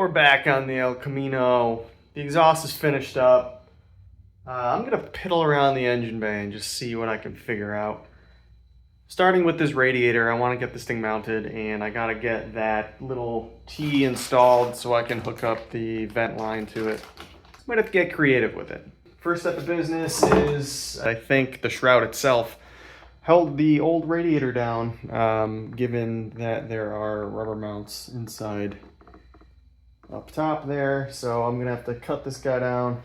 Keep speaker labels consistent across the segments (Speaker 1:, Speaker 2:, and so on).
Speaker 1: we're back on the El Camino. The exhaust is finished up. I'm gonna piddle around the engine bay and just see what I can figure out. Starting with this radiator, I want to get this thing mounted, and I gotta get that little T installed so I can hook up the vent line to it. Might have to get creative with it. First step of business is, I think, the shroud itself held the old radiator down, given that there are rubber mounts inside up top there. So I'm gonna have to cut this guy down,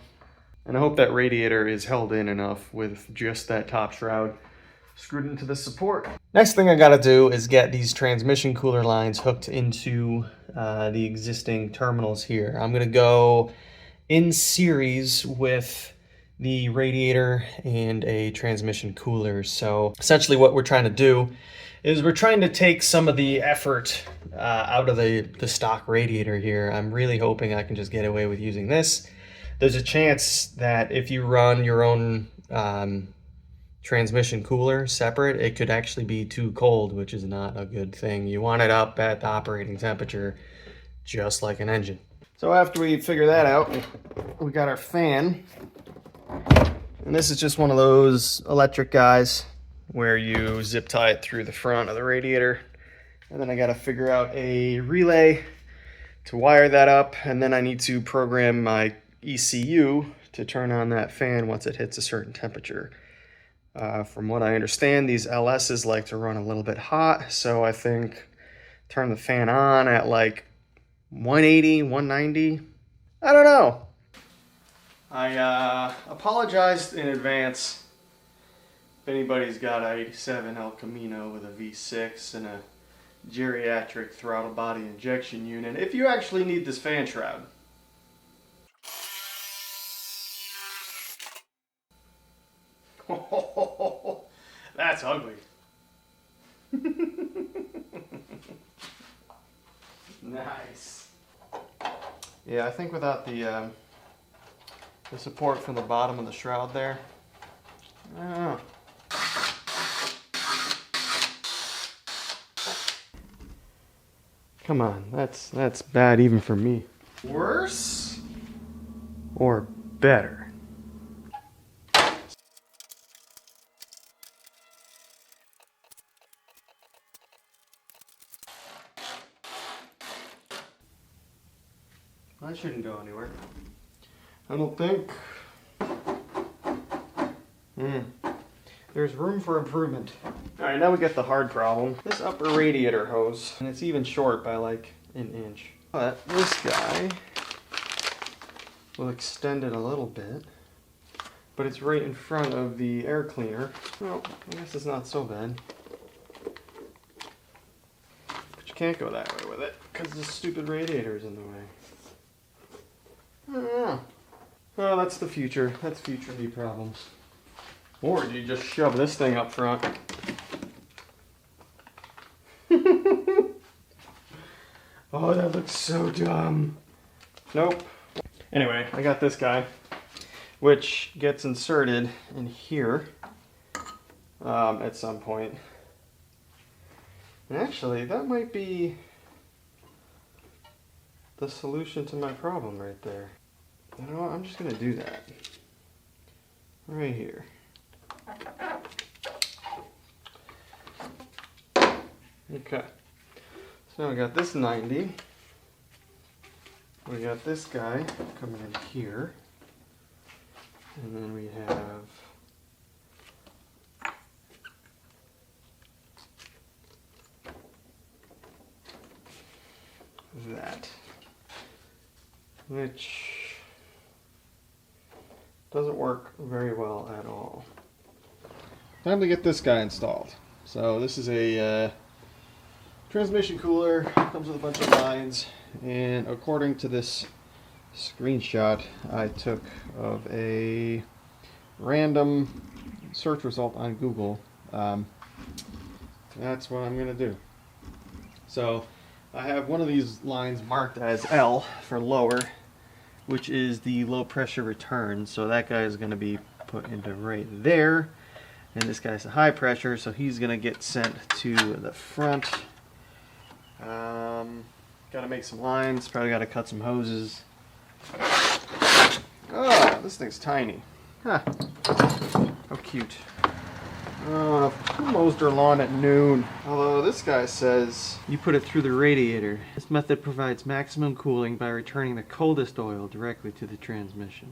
Speaker 1: and I hope that radiator is held in enough with just that top shroud screwed into the support. Next thing I gotta do is get these transmission cooler lines hooked into the existing terminals here. I'm gonna go in series with the radiator and a transmission cooler. So essentially what we're trying to do is we're trying to take some of the effort out of the stock radiator here. I'm really hoping I can just get away with using this. There's a chance that if you run your own transmission cooler separate, it could actually be too cold, which is not a good thing. You want it up at the operating temperature, just like an engine. So after we figure that out, we got our fan. And this is just one of those electric guys where you zip tie it through the front of the radiator. And then I got to figure out a relay to wire that up. And then I need to program my ECU to turn on that fan once it hits a certain temperature. From what I understand, these LSs like to run a little bit hot. So I think turn the fan on at like 180, 190. I don't know. I apologized in advance if anybody's got a 87 El Camino with a V6 and a geriatric throttle body injection unit, if you actually need this fan shroud. Oh, that's ugly. Nice. Yeah, I think without the support from the bottom of the shroud there, I don't know. Come on, that's bad even for me. Worse or better? That shouldn't go anywhere, I don't think. There's room for improvement. Alright, now we get the hard problem. This upper radiator hose, and it's even short by like an inch. But this guy will extend it a little bit, but it's right in front of the air cleaner. Well, I guess it's not so bad. But you can't go that way with it, because the stupid radiator is in the way. I don't know. Oh, that's the future. That's future me problems. Or do you just shove this thing up front? Oh, that looks so dumb. Nope. Anyway, I got this guy, which gets inserted in here at some point. And actually, that might be the solution to my problem right there. You know what? I'm just going to do that. Right here. Okay. So now we got this 90. We got this guy coming in here. And then we have that, which doesn't work very well at all. Time to get this guy installed. So this is a transmission cooler, comes with a bunch of lines, and according to this screenshot I took of a random search result on Google, that's what I'm going to do. So I have one of these lines marked as L for lower, which is the low pressure return. So that guy is going to be put into right there. And this guy's a high pressure, so he's going to get sent to the front. Got Gotta make some lines, probably gotta cut some hoses. Oh, this thing's tiny. Huh. How cute. Oh, who mows their lawn at noon? Although this guy says you put it through the radiator. This method provides maximum cooling by returning the coldest oil directly to the transmission.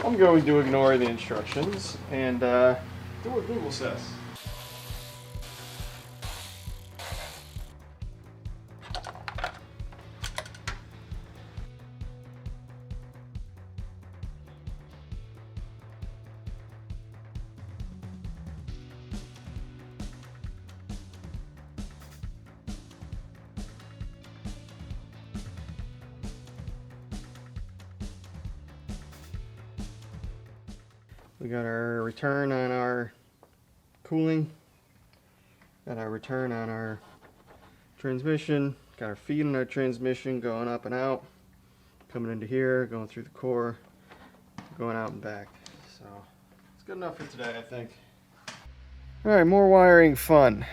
Speaker 1: I'm going to ignore the instructions and do what Google says. We got our return on our cooling, got our return on our transmission, got our feed on our transmission going up and out, coming into here, going through the core, going out and back. So it's good enough for today, I think. Alright, more wiring fun.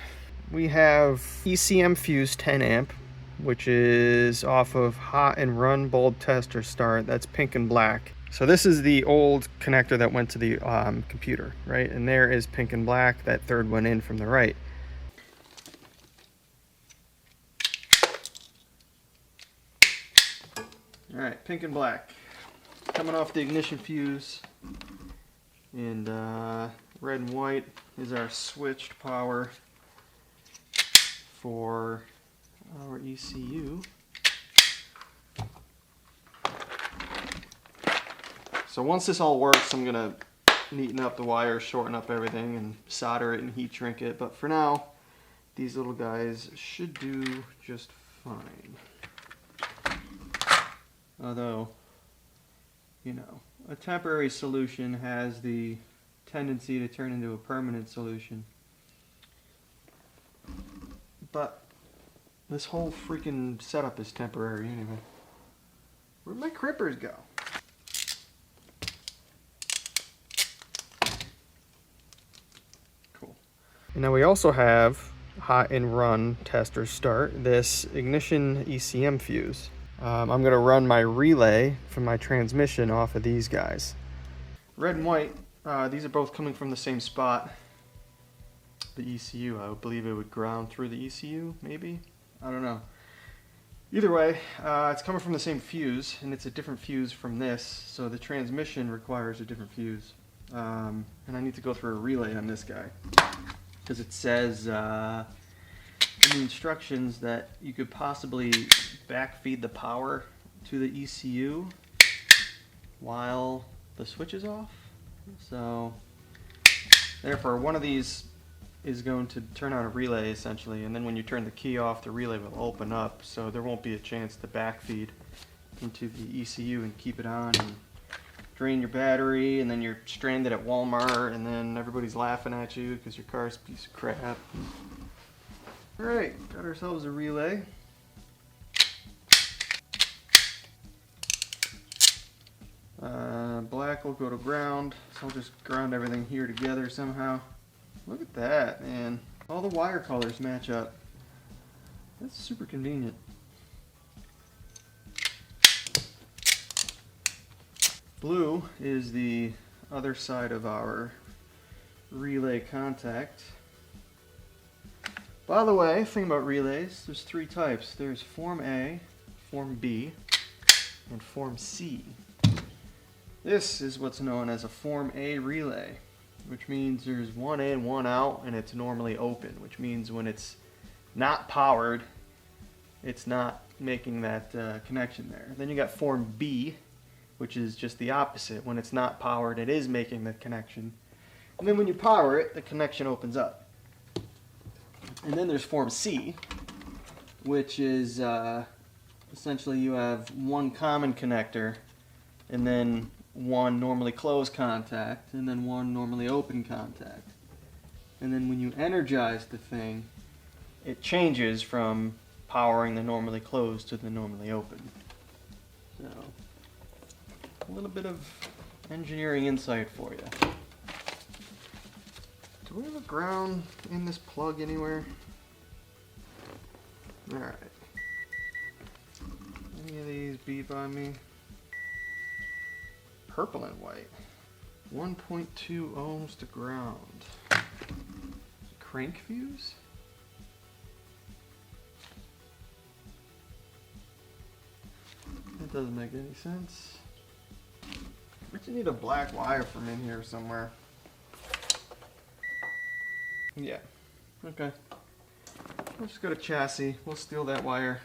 Speaker 1: We have ECM fuse 10 amp, which is off of hot and run bulb tester start. That's pink and black. So this is the old connector that went to the computer, right? And there is pink and black, that third one in from the right. All right, pink and black. Coming off the ignition fuse. And red and white is our switched power for our ECU. So once this all works, I'm gonna neaten up the wires, shorten up everything, and solder it and heat shrink it. But for now, these little guys should do just fine. Although, you know, a temporary solution has the tendency to turn into a permanent solution. But this whole freaking setup is temporary anyway. Where'd my crippers go? And now we also have hot and run tester start, this ignition ECM fuse. I'm going to run my relay from my transmission off of these guys. Red and white, these are both coming from the same spot. The ECU, I would believe it would ground through the ECU, maybe? I don't know. Either way, it's coming from the same fuse, and it's a different fuse from this, so the transmission requires a different fuse. And I need to go through a relay on this guy. Because it says in the instructions that you could possibly backfeed the power to the ECU while the switch is off. So therefore one of these is going to turn on a relay essentially, and then when you turn the key off, the relay will open up, so there won't be a chance to backfeed into the ECU and keep it on and drain your battery, and then you're stranded at Walmart, and then everybody's laughing at you because your car's a piece of crap. Alright, got ourselves a relay. Black will go to ground, so I'll just ground everything here together somehow. Look at that, man. All the wire colors match up. That's super convenient. Blue is the other side of our relay contact. By the way, thing about relays, there's three types. There's Form A, Form B, and Form C. This is what's known as a Form A relay, which means there's one in, one out, and it's normally open, which means when it's not powered, it's not making that connection there. Then you got Form B, which is just the opposite. When it's not powered, it is making the connection. And then when you power it, the connection opens up. And then there's Form C, which is essentially you have one common connector, and then one normally closed contact, and then one normally open contact. And then when you energize the thing, it changes from powering the normally closed to the normally open. So a little bit of engineering insight for you. Do we have a ground in this plug anywhere? Alright. Any of these beat by me? Purple and white. 1.2 ohms to ground. Crank fuse? That doesn't make any sense. I just need a black wire from in here somewhere. Yeah. Okay. Let's just go to chassis. We'll steal that wire.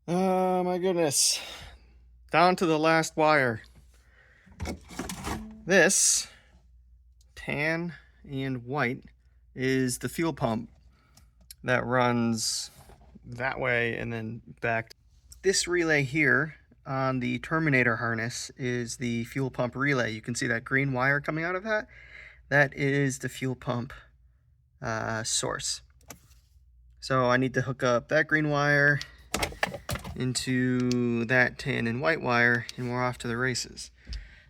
Speaker 1: Oh my goodness. Down to the last wire. This tan and white is the fuel pump that runs that way and then back. This relay here on the Terminator harness is the fuel pump relay. You can see that green wire coming out of that. That is the fuel pump source. So I need to hook up that green wire into that tan and white wire, and we're off to the races.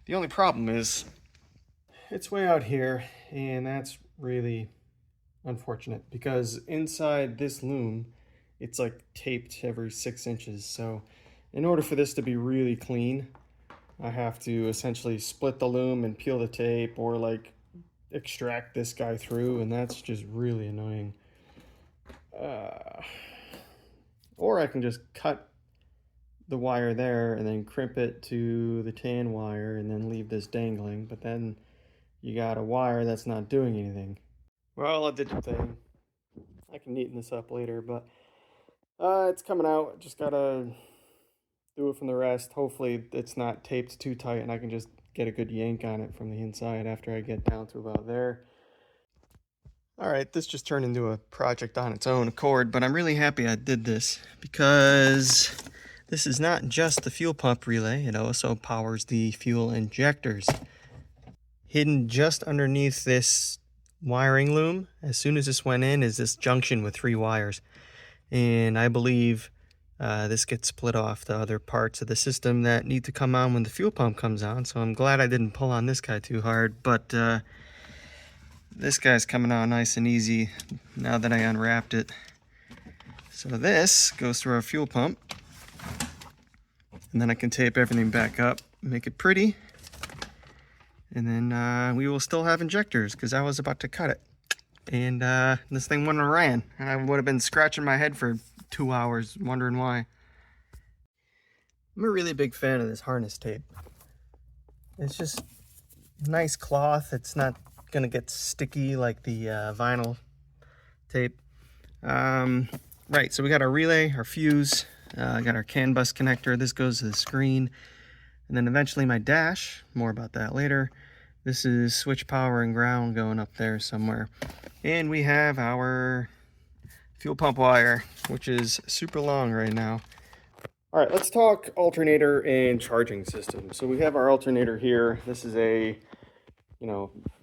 Speaker 1: The only problem is it's way out here, and that's really unfortunate because inside this loom it's like taped every 6 inches. So in order for this to be really clean, I have to essentially split the loom and peel the tape, or like extract this guy through, and that's just really annoying. Or I can just cut the wire there and then crimp it to the tan wire and then leave this dangling, but then you got a wire that's not doing anything. Well, I did the thing. I can neaten this up later, but it's coming out. Just gotta do it from the rest. Hopefully it's not taped too tight and I can just get a good yank on it from the inside after I get down to about there. All right, this just turned into a project on its own accord, but I'm really happy I did this because this is not just the fuel pump relay, it also powers the fuel injectors. Hidden just underneath this wiring loom, as soon as this went in, is this junction with 3 wires. And I believe this gets split off to other parts of the system that need to come on when the fuel pump comes on. So I'm glad I didn't pull on this guy too hard, but this guy's coming out nice and easy now that I unwrapped it. So this goes through our fuel pump, and then I can tape everything back up, make it pretty, and then we will still have injectors because I was about to cut it. And this thing wouldn't have ran, and I would have been scratching my head for 2 hours wondering why. I'm a really big fan of this harness tape. It's just nice cloth. It's not gonna get sticky like the vinyl tape. Right, so we got our relay, our fuse, got our CAN bus connector. This goes to the screen, and then eventually my dash. More about that later. This is switch power and ground going up there somewhere. And we have our fuel pump wire, which is super long right now. All right, let's talk alternator and charging system. So we have our alternator here. This is a,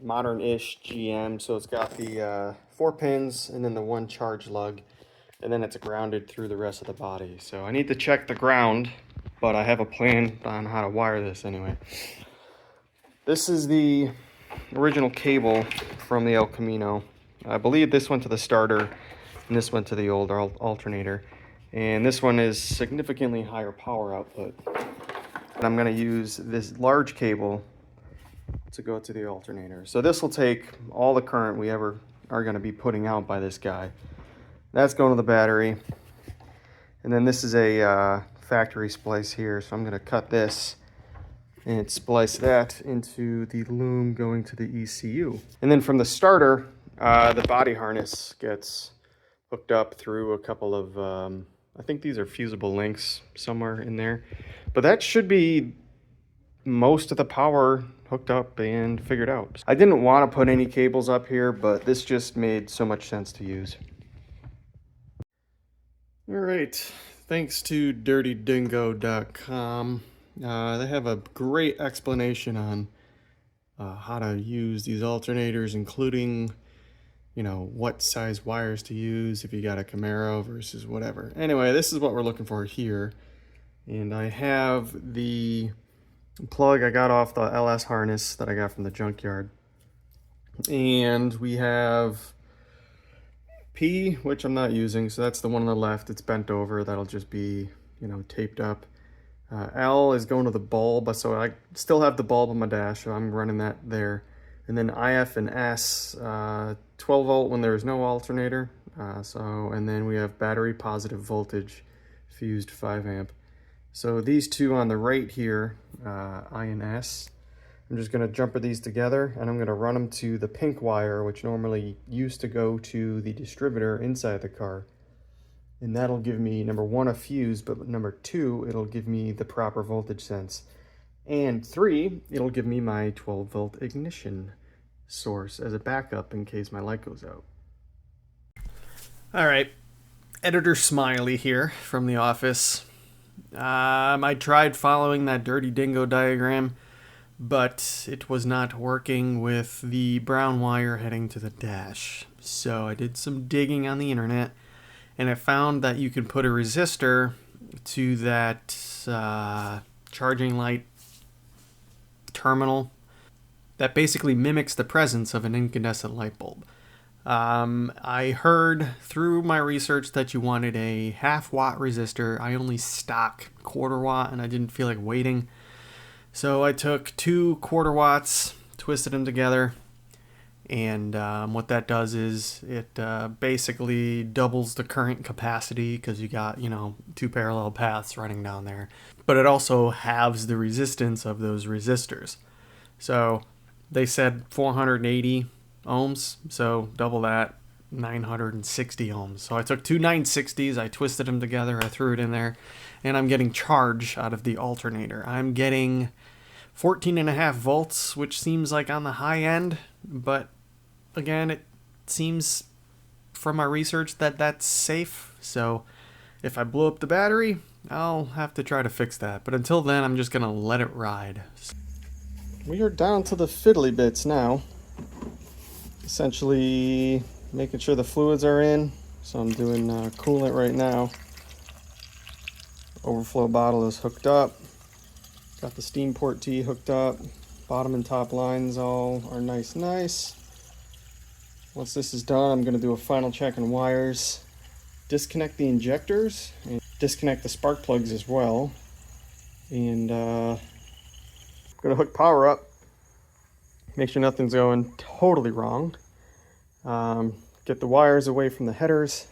Speaker 1: modern-ish GM. So it's got the 4 pins and then the 1 charge lug, and then it's grounded through the rest of the body. So I need to check the ground, but I have a plan on how to wire this anyway. This is the original cable from the El Camino. I believe this went to the starter and this went to the old alternator. And this one is significantly higher power output. And I'm going to use this large cable to go to the alternator. So this will take all the current we ever are going to be putting out by this guy. That's going to the battery. And then this is a factory splice here. So I'm going to cut this and splice that into the loom going to the ECU. And then from the starter, the body harness gets hooked up through a couple of, I think these are fusible links somewhere in there. But that should be most of the power hooked up and figured out. I didn't want to put any cables up here, but this just made so much sense to use. All right, thanks to dirtydingo.com. They have a great explanation on how to use these alternators, including, what size wires to use if you got a Camaro versus whatever. Anyway, this is what we're looking for here. And I have the plug I got off the LS harness that I got from the junkyard. And we have P, which I'm not using, so that's the one on the left. It's bent over. That'll just be, you know, taped up. L is going to the bulb, so I still have the bulb on my dash, so I'm running that there. And then IF and S, 12 volt when there's no alternator. And then we have battery positive voltage, fused 5 amp. So these two on the right here, I and S, I'm just going to jumper these together, and I'm going to run them to the pink wire, which normally used to go to the distributor inside the car. And that'll give me, number one, a fuse, but number two, it'll give me the proper voltage sense. And three, it'll give me my 12 volt ignition source as a backup in case my light goes out. All right, Editor Smiley here from the office. I tried following that dirty dingo diagram, but it was not working with the brown wire heading to the dash. So I did some digging on the internet, and I found that you can put a resistor to that charging light terminal that basically mimics the presence of an incandescent light bulb. I heard through my research that you wanted a 1/2 watt resistor. I only stock 1/4 watt, and I didn't feel like waiting. So I took 2 1/4 watts, twisted them together, and what that does is it basically doubles the current capacity because you got, you know, 2 parallel paths running down there. But it also halves the resistance of those resistors. So they said 480 ohms, so double that, 960 ohms. So I took 2 960s, I twisted them together, I threw it in there, and I'm getting charge out of the alternator. I'm getting 14.5 volts, which seems like on the high end, but again, it seems from my research that that's safe. So if I blow up the battery, I'll have to try to fix that. But until then, I'm just gonna let it ride. We are down to the fiddly bits now. Essentially making sure the fluids are in. So I'm doing coolant right now. Overflow bottle is hooked up. Got the steam port T hooked up. Bottom and top lines all are nice. Once this is done, I'm going to do a final check on wires. Disconnect the injectors and disconnect the spark plugs as well. And I'm going to hook power up. Make sure nothing's going totally wrong. Get the wires away from the headers.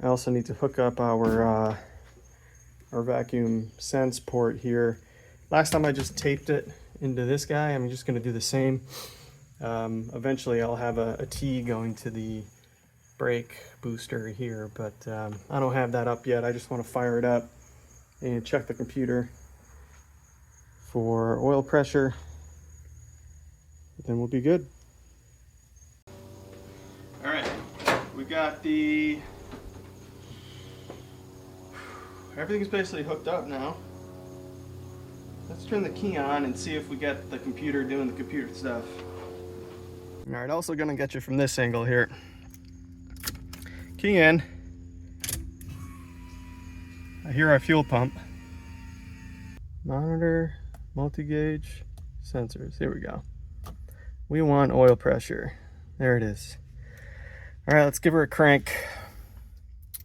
Speaker 1: I also need to hook up our vacuum sense port here. Last time I just taped it into this guy. I'm just going to do the same. Eventually I'll have a T going to the brake booster here, but I don't have that up yet. I just want to fire it up and check the computer for oil pressure. Then we'll be good. All right, we got everything's basically hooked up now. Let's turn the key on and see if we get the computer doing the computer stuff. All right, also gonna get you from this angle here. Key in. I hear our fuel pump. Monitor, multi-gauge, sensors. Here we go. We want oil pressure. There it is. All right, let's give her a crank.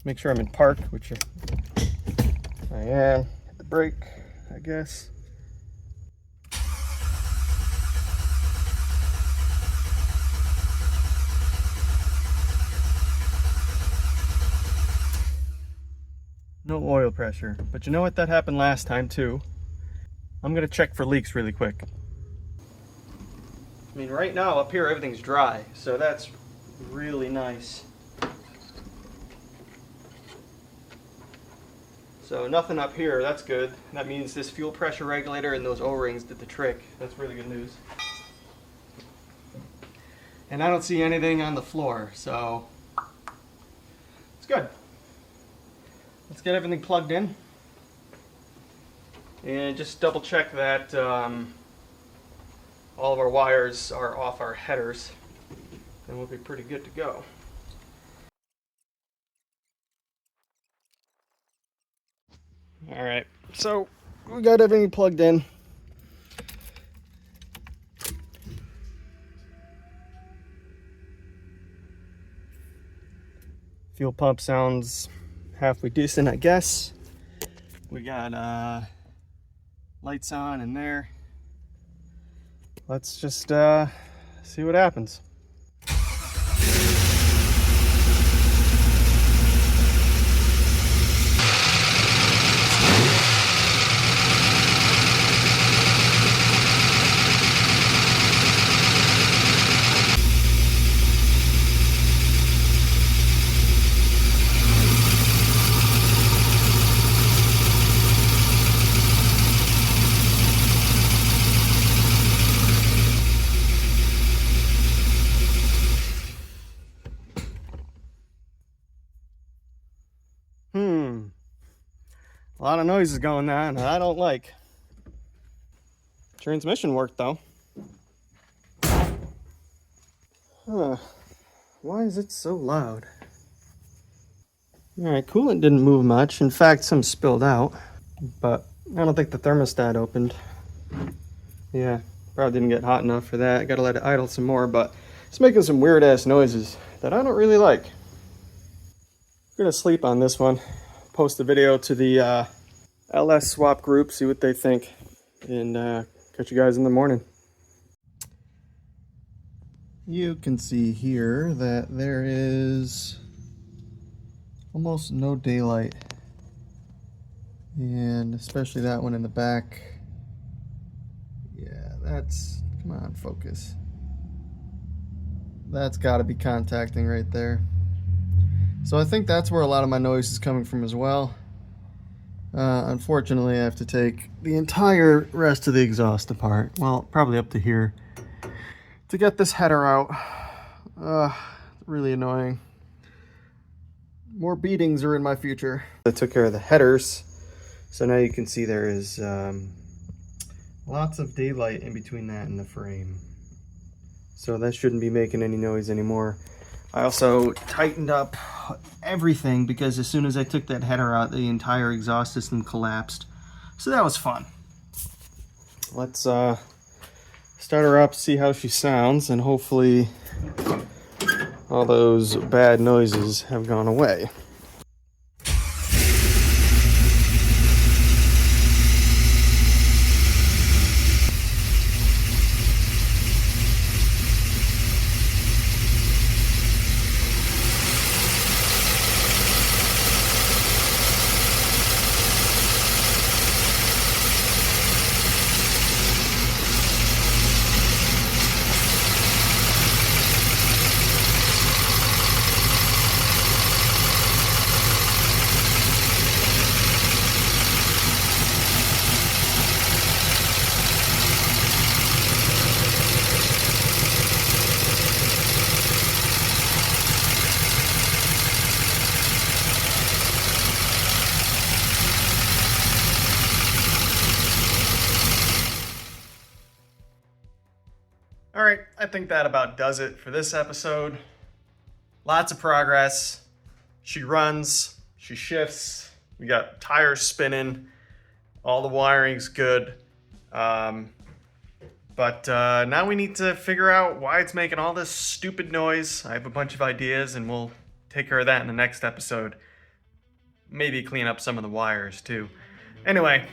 Speaker 1: Make sure I'm in park, which I am. Hit the brake, I guess. No oil pressure, but you know what? That happened last time too. I'm gonna check for leaks really quick. I mean, right now up here everything's dry, so that's really nice. So nothing up here, that's good. That means this fuel pressure regulator and those O-rings did the trick. That's really good news. And I don't see anything on the floor, so it's good. Let's get everything plugged in and just double check that all of our wires are off our headers, and we'll be pretty good to go. All right, so we got everything plugged in. Fuel pump sounds halfway decent, I guess. We got lights on in there. Let's just see what happens. A lot of noises going on that I don't like. Transmission worked though. Huh. Why is it so loud? Alright, coolant didn't move much. In fact, some spilled out. But I don't think the thermostat opened. Yeah, probably didn't get hot enough for that. Gotta let it idle some more, but it's making some weird ass noises that I don't really like. I'm gonna sleep on this one. Post the video to the LS swap group, see what they think, and catch you guys in the morning. You can see here that there is almost no daylight, and especially that one in the back. Yeah, that's, come on, focus. That's got to be contacting right there. So I think that's where a lot of my noise is coming from as well. Unfortunately, I have to take the entire rest of the exhaust apart. Well, probably up to here to get this header out. Really annoying. More beatings are in my future. I took care of the headers, so now you can see there is lots of daylight in between that and the frame. So that shouldn't be making any noise anymore. I also tightened up everything because as soon as I took that header out, the entire exhaust system collapsed. So that was fun. Let's start her up, see how she sounds, and hopefully all those bad noises have gone away. All right, I think that about does it for this episode. Lots of progress. She runs, she shifts, we got tires spinning, all the wiring's good. But now we need to figure out why it's making all this stupid noise. I have a bunch of ideas and we'll take care of that in the next episode. Maybe clean up some of the wires too. Anyway,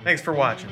Speaker 1: thanks for watching.